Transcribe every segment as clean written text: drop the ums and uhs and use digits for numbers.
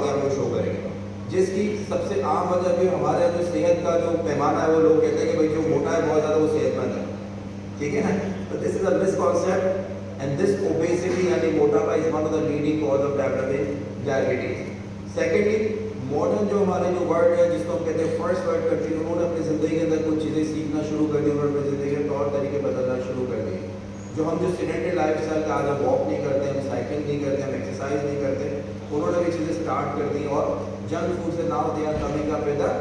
آگے ہم لوگ شو کریں گے. جس کی سب سے عام وجہ کہ ہمارے جو صحت کا جو پیمانہ ہے وہ لوگ کہتے ہیں کہ بھائی جو موٹا ہے بہت زیادہ وہ صحت مند ہے. ٹھیک ہے نا. تو دس از اے مس کانسیپٹ اینڈ دس اوبیسٹی یعنی موٹاپا از one of the leading cause of developing diabetes. Secondly modern جو ہمارے جو ورلڈ ہے جس کو ہم کہتے ہیں فرسٹ ورلڈ کنٹری, انہوں نے اپنی زندگی کے اندر کچھ چیزیں سیکھنا شروع کر دی, انہوں نے اپنی زندگی کے طور طریقے بدلنا شروع کر دیے. جو ہم جو سیڈنٹری لائف اسٹائل کا آج ہم واک نہیں کرتے, ہم سائیکلنگ نہیں کرتے, ہم ایکسرسائز نہیں کرتے, انہوں نے بھی چیزیں اسٹارٹ کر دی. اور جنک فوڈ سے now they are coming up with a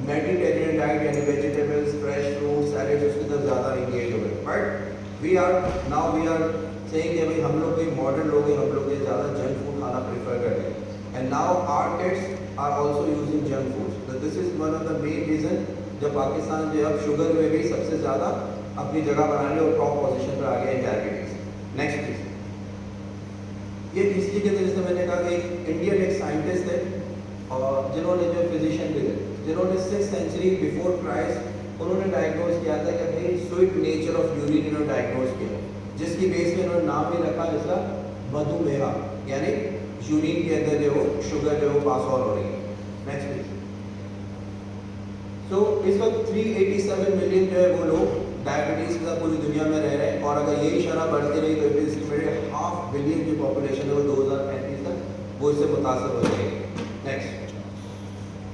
Mediterranean diet یعنی ویجیٹیبلس, فریش فروٹ, سیلیڈ, اس کی طرف زیادہ انگیج ہو گئے. بٹ وی آر سیئنگ کہ بھائی ہم لوگ بھی ماڈرن لوگ ہیں, ہم لوگ یہ زیادہ جنک فوڈ کھانا پریفر کرتے ہیں. And now are kids are also using junk food. This is one of the main reason جب پاکستان جو اب شوگر میں بھی سب سے زیادہ اپنی جگہ بنانے اور ٹاپ پوزیشن پر آ گیا ہے ڈائبٹیز. Next please. یہ ہسٹری کے اندر جیسے میں نے کہا کہ ایک انڈین ایک سائنٹسٹ ہے اور جنہوں نے جو فزیشین بھی تھے, جنہوں نے 6th century بفور کرائسٹ انہوں نے ڈائگنوز کیا تھا کہ بھائی سویٹ نیچر آف یورین انہوں نے ڈائگنوز کیا, جس کی بیس پہ انہوں نے نام بھی رکھا جس کا مدھومیہ, یعنی یورین کے اندر جو شوگر جو پاس آن ہو رہی ہے. Next please. سو اس وقت 387 ملین جو ہے وہ لوگ ڈائبٹیز کے ساتھ پوری دنیا میں رہ رہے ہیں, اور اگر یہی شرح بڑھتی رہی تو اس کی 500 بلین جو پاپولیشن ہے وہ 2035 تک وہ اس سے متاثر ہو جائے گی. نیکسٹ.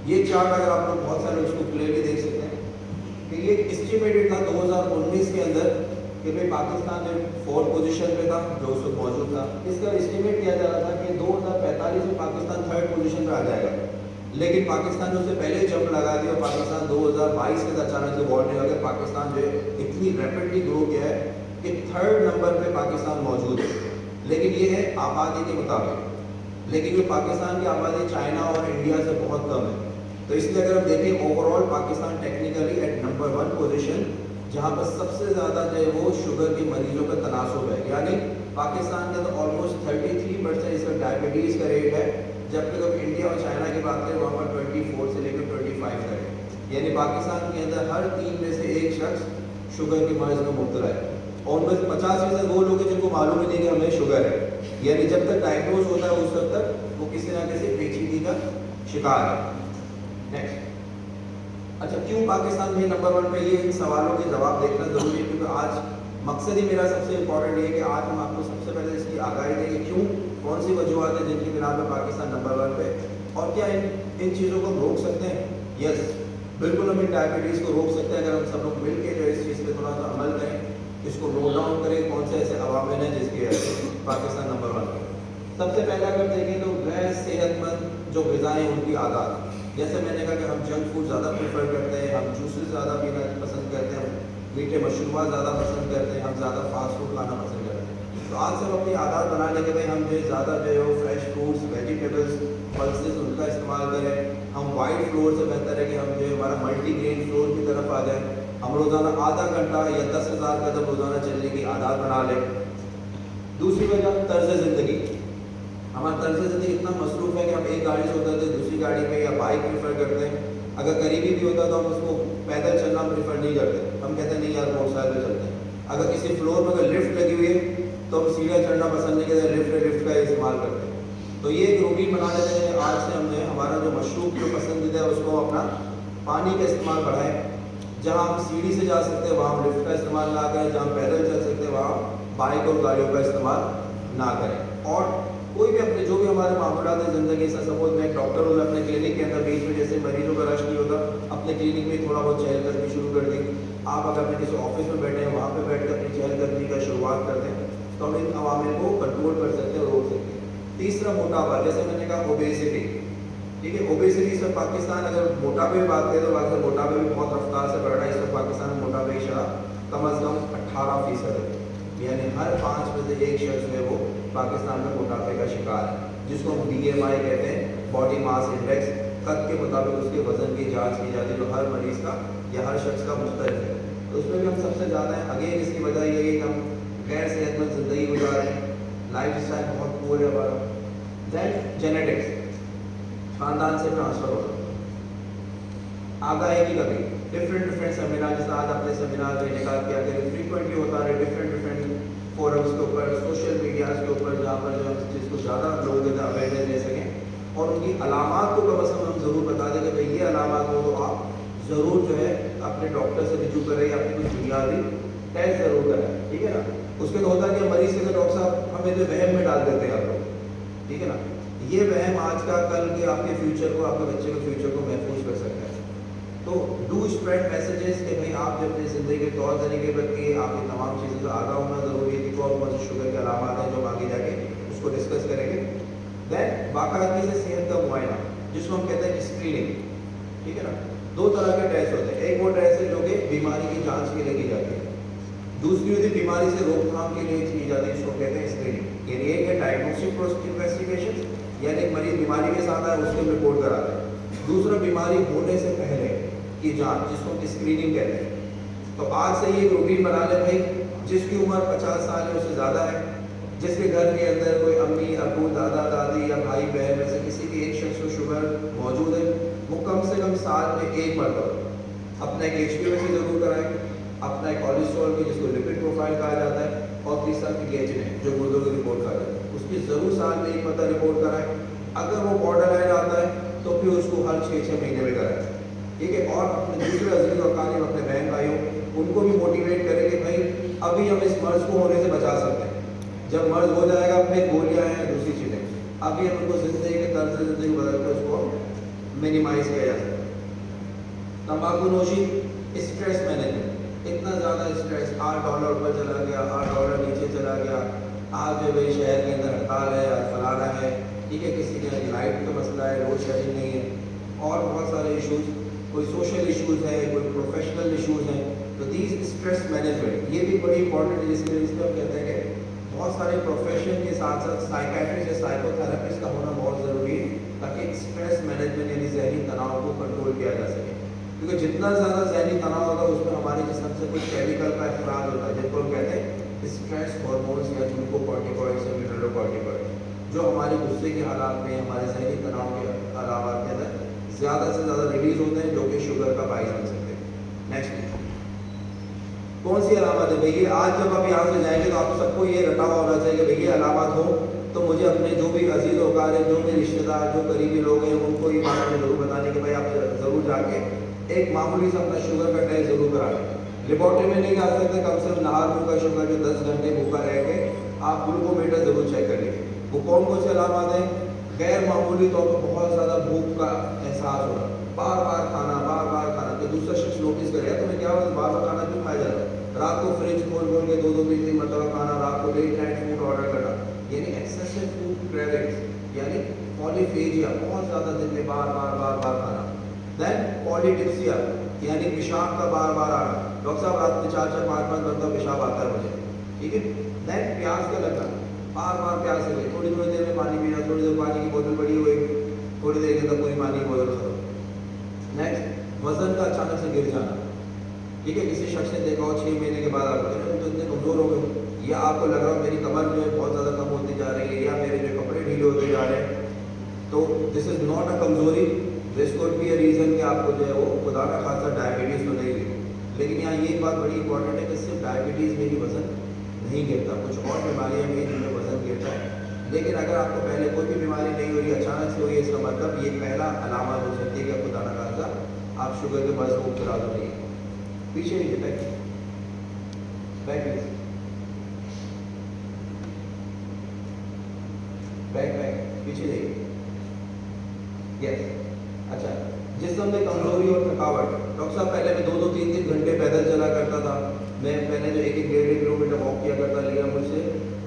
یہ چارٹ اگر آپ لوگ بہت سارے اس کو کلیئرلی دیکھ سکتے ہیں کہ یہ اسٹیمیٹڈ تھا 2019 کے اندر کہ بھائی پاکستان جو 4th پوزیشن پہ تھا جو اس وقت موجود تھا, اس کا اسٹیمیٹ کیا جا رہا تھا کہ 2045 میں پاکستان 3rd پوزیشن پہ آ جائے گا. لیکن پاکستان نے اس سے پہلے جمپ لگا دیا اور پاکستان 2022 کے اچانک سے وارننگ آ گیا. پاکستان جو ہے اتنی ریپڈلی گرو کیا ہے کہ 3rd نمبر پہ پاکستان موجود ہے. لیکن یہ ہے آبادی کے مطابق, لیکن یہ پاکستان کی آبادی چائنا اور انڈیا سے بہت کم ہے. تو اس لیے اگر ہم دیکھیں overall Pakistan technically at number 1 position, جہاں پر سب سے زیادہ جو ہے وہ شوگر کے مریضوں کا تناسب ہے. یعنی پاکستان کے اندر آلموسٹ 33% اس کا ڈائبٹیز کا ریٹ ہے, جبکہ جب انڈیا اور چائنا کی بات کریں وہاں پر 24 سے لے کر 25 تک ہے. یعنی پاکستان کے اندر ہر 3 میں سے 1 شخص شوگر کے مرض میں مبتلا ہے, اور ان میں 50% وہ لوگ ہیں جن کو معلوم ہی نہیں کہ ہمیں شوگر ہے. یعنی جب تک ڈائگنوز ہوتا ہے اس وقت تک وہ کسی نہ کسی پیچیدگی کا شکار ہے. نیکسٹ. اچھا, کیوں پاکستان میں نمبر 1 پہ, یہ ان سوالوں کے جواب دیکھنا ضروری ہے, کیونکہ آج مقصد ہی میرا سب سے امپورٹنٹ یہ ہے کہ آج ہم آپ کو سب سے پہلے اس کی آگاہی دیں کہ کیوں, کون سی وجوہات ہیں جن کی بنا پہ پاکستان نمبر 1 پہ, اور کیا ان چیزوں کو ہم روک سکتے ہیں. یس, بالکل ہم ان ڈائبٹیز کو روک سکتے ہیں اگر ہم سب لوگ مل کے جو اس چیز پہ تھوڑا سا عمل کریں, اس کو نوٹ ڈاؤن کریں کون سے ایسے عوامل ہیں جس کی وجہ سے پاکستان نمبر 1 پہ. سب سے پہلے اگر دیکھیں تو غیر صحت مند جو غذائیں ان کی عادات, جیسے میں نے کہا کہ ہم جنک فوڈ زیادہ پریفر کرتے ہیں, ہم جوسز زیادہ پینا پسند کرتے ہیں, ہم میٹھے مشروبات زیادہ پسند کرتے ہیں, ہم زیادہ فاسٹ فوڈ کھانا پسند کرتے ہیں. تو آج سے ہم اپنی عادات بنا لیں کہ بھائی ہم جو ہے زیادہ جو ہے وہ فریش فروٹس, ویجیٹیبلس, پلسز ان کا استعمال کریں. ہم وائٹ فلور سے بہتر ہے کہ ہم جو ہے ہمارا ملٹی گرین فلور کی طرف آ جائیں. ہم روزانہ آدھا گھنٹہ یا 10,000 قدم روزانہ چلنے کی عادات بنا لیں. دوسری وجہ طرز زندگی. ہمارا طرز زندگی اتنا مصروف ہے کہ ہم ایک گاڑی سے اترتے ہیں دوسری گاڑی پہ یا بائک پریفر کرتے ہیں. اگر قریبی بھی ہوتا ہے تو ہم اس کو پیدل چلنا پریفر نہیں کرتے, ہم کہتے ہیں نہیں یار موٹر سائیکل پہ چلتے ہیں. اگر کسی فلور میں اگر لفٹ لگی ہوئی ہے تو ہم سیڑھیاں چڑھنا پسند نہیں کرتے, لفٹ کا استعمال کرتے ہیں. تو یہ ایک روٹین بنا لیتے ہیں. آج سے ہم نے ہمارا جو مشروب جو پسندیدہ ہے اس کو اپنا پانی کا استعمال بڑھائیں. جہاں ہم سیڑھی سے جا سکتے ہیں وہاں ہم لفٹ کا استعمال نہ کریں, جہاں پیدل چل سکتے ہیں وہاں بائک اور گاڑیوں کا استعمال نہ کریں. اور کوئی بھی اپنے جو بھی ہمارے معاملات ہیں زندگی سے, سپوز میں ایک ڈاکٹر ہوں, میں اپنے کلینک کے اندر بیچ میں جیسے مریضوں کا رش نہیں ہوتا, اپنے کلینک میں تھوڑا بہت چہل قدمی شروع کر دی. آپ اگر اپنے کسی آفس میں بیٹھے ہیں وہاں پہ بیٹھ کر اپنی چہل قدمی کا شروعات کرتے ہیں تو ہم ان عوامل کو کنٹرول کر سکتے ہیں اور روک سکتے ہیں. تیسرا موٹاپا, جیسے میں نے کہا اوبیسٹی. ٹھیک ہے, اوبیسٹی سے پاکستان اگر موٹاپے کی بات کریں تو پاکستان موٹاپے بھی بہت رفتار سے بڑھ رہا ہے. اس وقت پاکستان میں موٹاپے کی شرح کم از کم 18% ہے. یعنی ہر 5 میں سے 1 شخص جو ہے وہ پاکستان میں موٹاپے کا شکار ہے, جس کو ہم BMI کہتے ہیں, باڈی ماس انڈیکس. قد کے مطابق اس کے وزن کی جانچ کی جاتی ہے جو ہر مریض کا یا ہر شخص کا مختلف ہے. تو اس میں بھی ہم سب سے زیادہ ہیں. اگین اس کی وجہ یہ ہے کہ ہم غیر صحت مند زندگی گزار رہے ہیں, لائف اسٹائل بہت پور ہے ہمارا. دین جینیٹکس, خاندان سے ٹرانسفر ہونا. آگاہی کی کمی, ڈفرینٹ سیمینار, جیسے آج اپنے سیمینار میں نکال کیا کہ فریکوینٹلی ہوتا ہے ڈفرینٹ فورمس کے اوپر, سوشل میڈیاز کے اوپر, جہاں پر جو ہم جس کو زیادہ لوگ اویئرنیس دے سکیں اور ان की अलामात को कम से कम हम ज़रूर बता दें कि भाई ये अलामात हो तो आप ज़रूर जो है अपने डॉक्टर से रिजू करें या अपनी कुछ बुनियादी टेस्ट ज़रूर करें, ठीक है ना। उसके तो होता है कि मरीज़ के डॉक्टर साहब हमें जो वहम में डाल देते हैं आप लोग, ठीक है ना। ये वहम आज का कल के आपके फ्यूचर को, आपके बच्चे के फ्यूचर को महफूज कर सकता है। तो डू स्प्रेड मैसेजेस कि भाई आप जब अपनी ज़िंदगी के तौर तरीके पर कि आप ये तमाम चीज़ों से आगाह होना ज़रूरी है कि कौन से शुगर के अलामात हैं जो आगे जाके उसको डिस्कस करेंगे। दैन बाकायदगी से सेहत का मुआयना जिसको हम कहते हैं स्क्रीनिंग, ठीक है ना। दो तरह के टेस्ट होते हैं, एक वो टेस्ट है जो कि बीमारी की जांच के लिए की जाती है, दूसरी होती है बीमारी से रोकथाम के लिए की जाती है जिसको कहते हैं स्क्रीनिंग। यानी एक है डायग्नोस्टिक इन्वेस्टिगेशन, यानी एक मरीज बीमारी के साथ आए उसके रिपोर्ट कराता है। दूसरा बीमारी होने से पहले की जांच जिसको हम स्क्रीनिंग कहते हैं। तो आज से ये एक रूटीन बना ले भाई, जिसकी उम्र 50 साल है उससे ज़्यादा है, जिसके घर के अंदर कोई अम्मी अबू दादा दादी या भाई बहन में से किसी भी एक शख्स को शुगर मौजूद है, वो कम से कम साल में एक मरतबा अपना एक HbA1c ज़रूर कराएं, अपना एक कोलेस्ट्रॉल की जिसको लिपिड प्रोफाइल कहा जाता है, और तीसरा क्रिएटिनिन जो गुर्दों की रिपोर्ट कहा जाता है, उसकी ज़रूर साल में एक मरतबा रिपोर्ट कराएं। अगर वो बॉर्डर लाइन आता है तो फिर उसको हर 6-6 महीने में कराएं, ठीक है। और अपने दूसरे अजीज़ और कारिब अपने बहन भाइयों उनको भी मोटिवेट करें कि भाई अभी हम इस मर्ज़ को होने से बचा सकते हैं, जब मर्ज़ हो जाएगा फिर गोलियाँ हैं दूसरी चीज़ें, अभी हम उनको ज़िंदगी के तर्ज ज़िंदगी बदल कर उसको मिनिमाइज़ किया जा सकता है। तंबाकू नोशी, स्ट्रेस मैनेजमेंट, इतना ज़्यादा स्ट्रेस, $8 ऊपर चला गया, $8 नीचे चला गया, आज जो भाई शहर के अंदर हड़ताल है, आज फलाना है, ठीक है, किसी के लाइट का मसला है, लोड शेडिंग नहीं है, और बहुत सारे इशूज़, कोई सोशल इशूज़ हैं, कोई प्रोफेशनल इशूज़ हैं। तो दीज स्ट्रेस मैनेजमेंट ये भी बड़ी इंपॉर्टेंट है, जिसमें हम कहते हैं कि बहुत सारे प्रोफेशन के साथ साथ साइकेट्रिस्ट या साइकोथेरेपिस्ट का होना बहुत ज़रूरी है ताकि स्ट्रेस मैनेजमेंट यानी जहनी तनाव को कंट्रोल किया जा सके। क्योंकि जितना ज़्यादा जहनी तनाव होगा उसमें हमारे जिस्म से कुछ केमिकल का अखराज होता है जिनको हम कहते हैं स्ट्रेस हार्मोन्स या ग्लूकोकॉर्टिकॉइड्स या मिनरलोकॉर्टिकॉइड्स, जो हमारे गुस्से के हालात में, हमारे जहनी तनाव के हालात के अंदर ज़्यादा से ज़्यादा रिलीज होते हैं, जो कि शुगर का बाइस बन सकते हैं। नेक्स्ट कौन सी अलामत है भैया, आज जब आप यहाँ से जाएंगे तो आप सबको ये रटा हुआ होना चाहिए कि भैया अलामत हो तो मुझे अपने जो भी अजीज़ वकार हैं, जो भी रिश्तेदार, जो करीबी लोग हैं, उनको ये बात ज़रूर बताने कि भाई आप ज़रूर जाके एक मामूली सा अपना शुगर का टेस्ट ज़रूर करा लें। लेबॉर्ट्री में नहीं जा सकते, कम से कम नहार मुँह का शुगर जो 10 घंटे भूखा रह के आप ग्लूकोमीटर ज़रूर चेक कर लीजिए। वो कौन सी अलामत हैं, गैर मामूली तौर पर बहुत ज़्यादा भूख का एहसास होना, बार बार खाना, तो दूसरा शख्स नोटिस करेगा तो मैं क्या बार बार खाना क्यों खाया जा रहा है, रात को फ्रिज खोल के 2-3 मरतबा खाना, रात को लेट नाइट फूड ऑर्डर करना, यानी एक्सेसिव फूड क्रेविंग्स यानी पॉलीफेजिया, बहुत ज़्यादा दिन में बार बार खाना। देन पॉलीडिप्सिया यानी पेशाब का बार बार आना, डॉक्टर साहब रात में 4-5 मरतबा पेशाब आता है मुझे, ठीक है। देन प्यास का लगना, बार प्यास लगे, थोड़ी देर में पानी पीना, थोड़ी देर पानी की बोतल बड़ी हुई, थोड़ी देर के अंदर पूरी पानी की बोतल खत्म। नेक्स्ट वज़न का अचानक से गिर जाना, ठीक है, किसी शख्स ने देखा हो 6 महीने के बाद आप तो इतने कमज़ोर हो गए, या आपको लग रहा हो मेरी कमर जो है बहुत ज़्यादा कम होती जा रही है, या मेरे जो कपड़े ढीले होते जा रहे हैं, तो दिस इज़ नॉट अ कमज़ोरी, this could be a reason कि आपको जो है वो खुदा का खासा डायबिटीज़ तो नहीं हुई। लेकिन यहाँ ये बात बड़ी इंपॉर्टेंट है कि सिर्फ डायबिटीज़ में ही वज़न नहीं गिरता, कुछ और बीमारियाँ भी जिनमें वज़न गिरता है। लेकिन अगर आपको पहले कोई भी बीमारी नहीं हुई, अचानक से हुई, इसका मतलब ये पहला अलामत हो सकती है कि खुदा ना खासा आप शुगर के मर्ज़ को मुब्तला तो नहीं है। पीछे नीचे बैक पीछे जाइए। यस, अच्छा, जिस्म में कमजोरी और थकावट, डॉक्टर साहब पहले मैं 2-3 घंटे पैदल चला करता था, मैं पहले जो 1-1.5 किलोमीटर वॉक किया करता, लिया मुझसे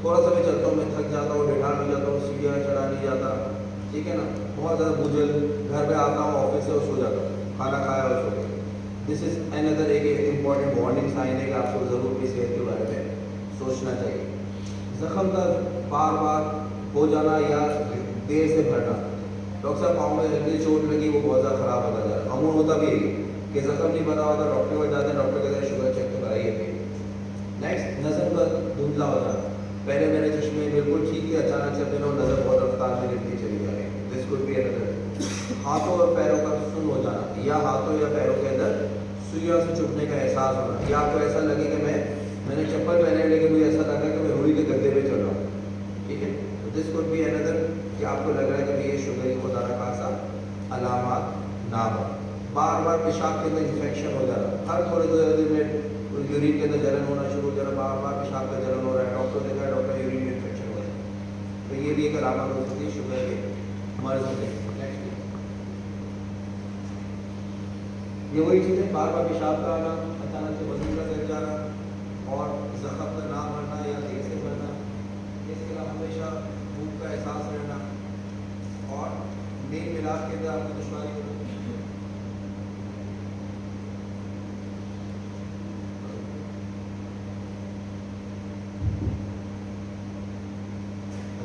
थोड़ा सा मैं चलता हूँ मैं थक जाता हूँ, बेढाल हो जाता हूँ, सीढ़ियाँ चढ़ा नहीं जाता, ठीक है ना, बहुत ज़्यादा बोझल, घर पे आता हूँ ऑफिस से और सो जाता हूँ, खाना खाया और सो गया। दिस इज़ अनदर एक इम्पॉर्टेंट वार्निंग साइन है कि आपको ज़रूर अपनी सेहत के बारे में सोचना चाहिए। ज़ख्म का बार हो जाना या देर से भरना, डॉक्टर साहब पाँव में जल्दी चोट लगी, वो बहुत ज़्यादा ख़राब होता जा रहा है, अमूमन होता भी है कि ज़ख्म नहीं भरा होता, डॉक्टर को जाते हैं, डॉक्टर कहते हैं शुगर चेक तो कराइए। नेक्स्ट, नज़र का धुंधला हो जाना, पहले मेरे चश्मे बिल्कुल ठीक थे, अचानक से मेरा नज़र बहुत रफ्तार में गिरती चली जा रही है, दिस कुड बी अनदर। हाथों और पैरों का सुन्न हो जाना, या हाथों या पैरों के अंदर सुइयां से चुभने का एहसास होना, या आपको ऐसा लगे कि मैंने चप्पल पहने लेकिन मुझे ऐसा लगा कि मैं रुई के गद्दे पे चल रहा हूँ, ठीक है। तो दिस कुड बी अनदर कि आपको लग रहा है कि ये शुगर ही खुदा ना ना हो, बार बार पेशाब के अंदर इन्फेक्शन हो जाना, हर थोड़े थोड़े दिन में यूरिन के अंदर जलन होना शुरू हो जाना, बार बार पेशाब का जलन हो रहा है, डॉक्टर ने कहा डॉक्टर यूरिन में इन्फेक्शन हो रहा है, तो ये भी एक अलामत हो सकती है शुगर के मर्ज में। ये वही चीज़ें, बार बार पेशाब का आना, अचानक से वजन का गिर जाना और जख्म का ना भरना या देर से भरना, इसके अलावा हमेशा भूख का एहसास रहना और नींद मिलाप के अंदर आपको दुश्वारी होना।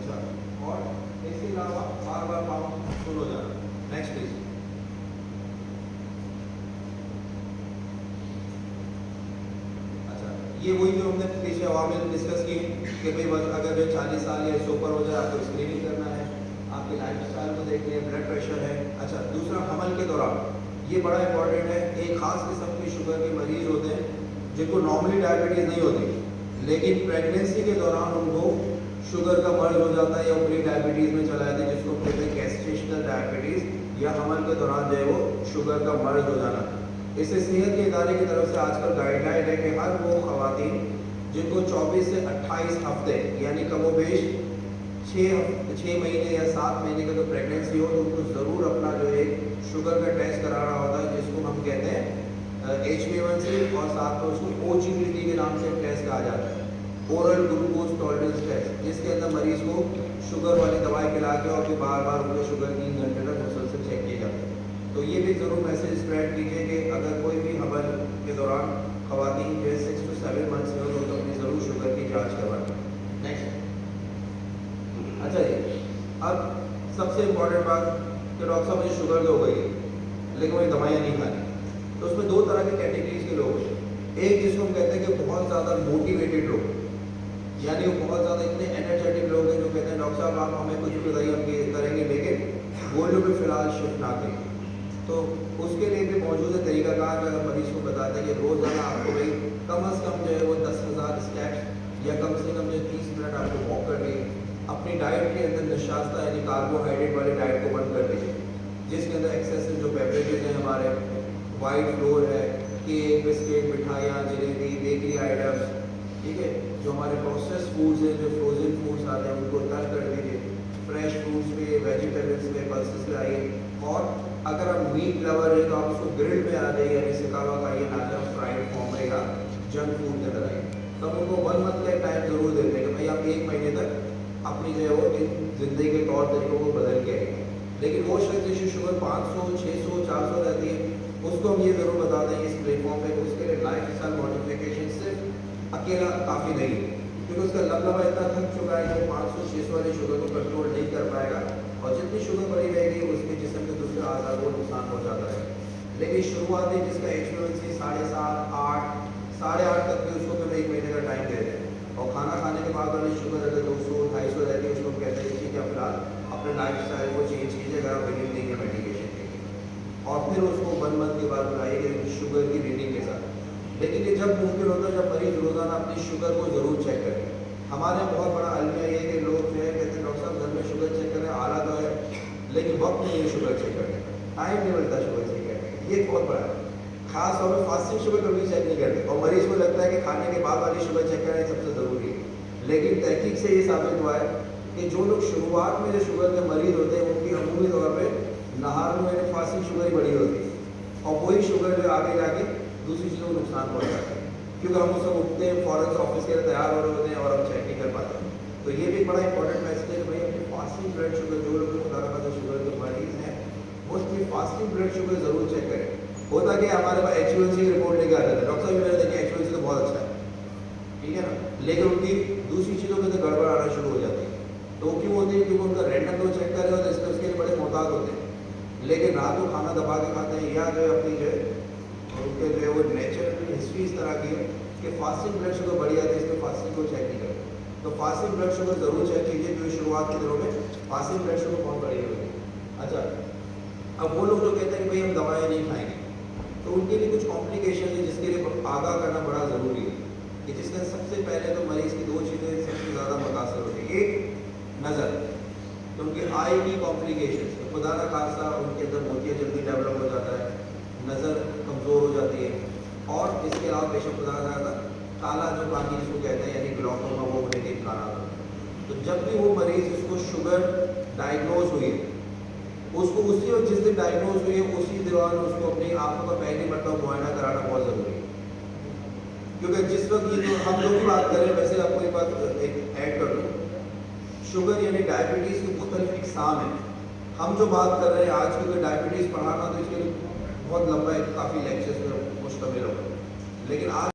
अच्छा, और इसके अलावा बार बार पाँव फुल हो जाना। Next please. ये वही जो हमने पिछले अवामिल में डिस्कस किए कि भाई बस अगर जो 40 साल या इससे ऊपर हो जाए आपको स्क्रीनिंग करना है, आपके लाइफ स्टाइल को देखनी है, ब्लड प्रेशर है। अच्छा, दूसरा हमल के दौरान ये बड़ा इंपॉर्टेंट है, एक खास किस्म के शुगर के मरीज होते हैं जिनको नॉर्मली डायबिटीज़ नहीं होती, लेकिन प्रेगनेंसी के दौरान उनको शुगर का मर्ज हो जाता है या प्री डायबिटीज़ में चला जाता है, जिसको कहते हैं गैस्ट्रेशनल डायबिटीज़, या हमल के दौरान जो है वो शुगर का मर्ज हो जाना। इससे सेहत के इदारे की तरफ से आजकल गाइडलाइन है कि हर वो खवातीन जिनको 24 से 28 हफ्ते यानी कमोबेश 6 महीने या 7 महीने का जो प्रेगनेंसी हो, तो उनको ज़रूर अपना जो है शुगर का टेस्ट कराना होता है, जिसको हम कहते हैं HbA1c, और साथ में उसको OGTT के नाम से टेस्ट कहा जाता है, ओरल ग्लूकोज टॉलरेंस टेस्ट, जिसके अंदर मरीज़ को शुगर वाली दवाई खिला के और फिर बार बार उनको शुगर 3 घंटे तक मुसलसल चेक किया जाता है। तो ये भी ज़रूर मैसेज स्प्रेड कीजिए कि अगर कोई भी हमल के दौरान खवातीन जो 6 to 7 मंथ्स में हो तो अपनी ज़रूर शुगर की जांच करवाएं। नेक्स्ट। अच्छा जी, अब सबसे इम्पॉर्टेंट बात कि डॉक्टर साहब मुझे शुगर तो हो गई लेकिन मुझे दवाइयाँ नहीं खानी, तो उसमें दो तरह के कैटेगरीज के लोग हैं। एक जिसको हम कहते हैं कि बहुत ज़्यादा मोटिवेटेड लोग, यानी वो बहुत ज़्यादा इतने एनर्जेटिक लोग हैं जो कहते हैं डॉक्टर साहब आप हमें कुछ भी बताइए हम ये करेंगे, लेकिन गोल्ड पे फिलहाल शिफ्ट ना करें। तो उसके लिए भी मौजूद है तरीकाकार, अगर मरीज़ को बताते हैं कि रोज़ाना आपको भाई कम अज़ कम जो है वो 10,000 स्टेप्स या कम से कम जो 30 मिनट आपको वॉक कर लिए, अपनी डाइट के अंदर निशास्ता यानी कार्बोहाइड्रेट वाली डाइट को बंद कर दीजिए, जिसके अंदर एक्सेसिव जो बेवरेजेज हैं हमारे, वाइट फ्लोर है, केक, बिस्किट, मिठाइयाँ, जलेबी, बेकरी आइटम्स, ठीक है, जो हमारे प्रोसेस फूड्स हैं, जो फ्रोजन फूड्स आते हैं उनको तर्क कर दीजिए, फ्रेश फ्रूट्स पे, वेजिटेबल्स पे पल्सेस पे आइए, और अगर आप मीट लवर है तो आप उसको ग्रिल पे आ जाइए, यानी सिका हुआ खाइए, ना कि आप फ्राइड फॉर्म में या जंक फूड के अंदर आइए। तो हम उनको 1 मंथ का टाइम ज़रूर देते हैं कि भाई आप 1 महीने तक अपनी जो है वो ज़िंदगी के तौर तरीक़ों को बदल के आइए। लेकिन वो शख्स जिसकी शुगर 500, 600, 400 रहती है, उसको हम ये ज़रूर बताते हैं इस प्लेटफॉर्म पे, उसके लिए लाइफ स्टाइल मॉडिफिकेशन सिर्फ अकेला काफ़ी नहीं है, क्योंकि उसका लबलबा इतना थक चुका है कि 500-600 वाली शुगर को कंट्रोल नहीं कर पाएगा, और जितनी शुगर बढ़ी रहेगी उसके जिस्म के दूसरे आज़ा को नुकसान पहुँचाता है। लेकिन शुरुआती जिसका HbA1c 7.5, 8, 8.5 तक भी उसको फिर 1 महीने का टाइम देते हैं, और खाना खाने के बाद वाली शुगर अगर 200, 250 रहती है, उसको कहते हैं कि आप फिलहाल अपने लाइफ स्टाइल को चेंज कीजिए, अगर आप रीडिंग देंगे मेडिकेशन के, और फिर उसको 1 मंथ के बाद बुलाइए शुगर की रीडिंग के साथ। लेकिन ये जब मुमकिन होता है जब मरीज रोज़ाना अपनी शुगर को ज़रूर चेक करें। हमारे यहाँ बहुत बड़ा अलमिया ये है कि लोग जो है कहते हैं डॉक्टर साहब घर में शुगर चेक करें, आला तो है लेकिन वक्त नहीं है शुगर चेक करने का, टाइम नहीं मिलता शुगर चेक करने का, ये बहुत बड़ा है। खास तौर पर फास्टिंग शुगर कभी चेक नहीं करते, और मरीज को लगता है कि खाने के बाद वाली शुगर चेक करना सबसे ज़रूरी है। लेकिन तहकीक से ये साबित हुआ है कि जो लोग शुरुआत में जो शुगर के मरीज होते हैं उनकी अमूमी तौर पर नहार में फास्टिंग शुगर ही बड़ी होती है, और वही शुगर जो आगे जाके दूसरी चीज़ों को नुकसान पहुँचाता है, क्योंकि हम उस सब उठते हैं फ़ौरन से ऑफिस के लिए तैयार हो रहे होते हैं और हम चेक नहीं कर पाते। तो ये भी बड़ा इंपॉर्टेंट मैसेज है कि भाई अपनी फास्टिंग ब्लड शुगर, जो लोग खुदा ना खास्ता शुगर के मरीज हैं वो उसकी फास्टिंग ब्लड शुगर ज़रूर चेक करें। होता कि हमारे पास HbA1c की रिपोर्ट लेके आते थे, डॉक्टर साहब मैंने देखिए HbA1c तो बहुत अच्छा है, ठीक है ना, लेकिन उनकी दूसरी चीज़ों में तो गड़बड़ आना शुरू हो जाती है। तो क्यों होती है? क्योंकि उनका रैंडम तो चेक करे होते हैं, उसके लिए बड़े मोहताज होते हैं, लेकिन रात को खाना दबा के खाते हैं, या जो है अपनी जो है उनके जो है वो नेचुरल हिस्ट्री इस तरह की है कि फास्टिंग ब्लड शुगर बढ़ जाती है, इसमें फास्टिंग को चेक नहीं करते। तो फास्टिंग ब्लड शुगर ज़रूर चेक कीजिए, क्योंकि शुरुआत के दिनों में फास्टिंग ब्लड शुगर बहुत बढ़ी होती है। अच्छा, अब वो लोग जो कहते हैं कि भाई हम दवाएं नहीं खाएंगे, तो उनके लिए कुछ कॉम्प्लिकेशन है जिसके लिए आगाह करना बड़ा ज़रूरी है, कि जिसका सबसे पहले तो मरीज़ की 2 चीज़ें सबसे ज़्यादा मुतासर होती है। एक नज़र, तो उनकी आई की कॉम्प्लिकेशन, खुदा ना खास्ता उनके अंदर मोतिया जल्दी डेवलप हो जाता ग्लॉकोमा वो होने के कारण। तो जब भी वो मरीज जिसको शुगर डायग्नोज हुई है, उसको उसी वक्त जिस दिन डायग्नोज हुई है उसी दौरान उसको अपनी आंखों का पहली मरतबा मुआयना कराना बहुत ज़रूरी है। क्योंकि जिस वक्त ये जो हम लोग की बात करें, वैसे आपको एक बात एक ऐड कर दूँ, शुगर यानी डायबिटीज़ के मुख्तलिफ इकसाम हैं। हम जो बात कर रहे हैं आज, क्योंकि डायबिटीज़ पढ़ाना तो इसके लिए बहुत लंबा एक काफ़ी लेक्चर्स पर मुश्तमिल होगा, लेकिन आज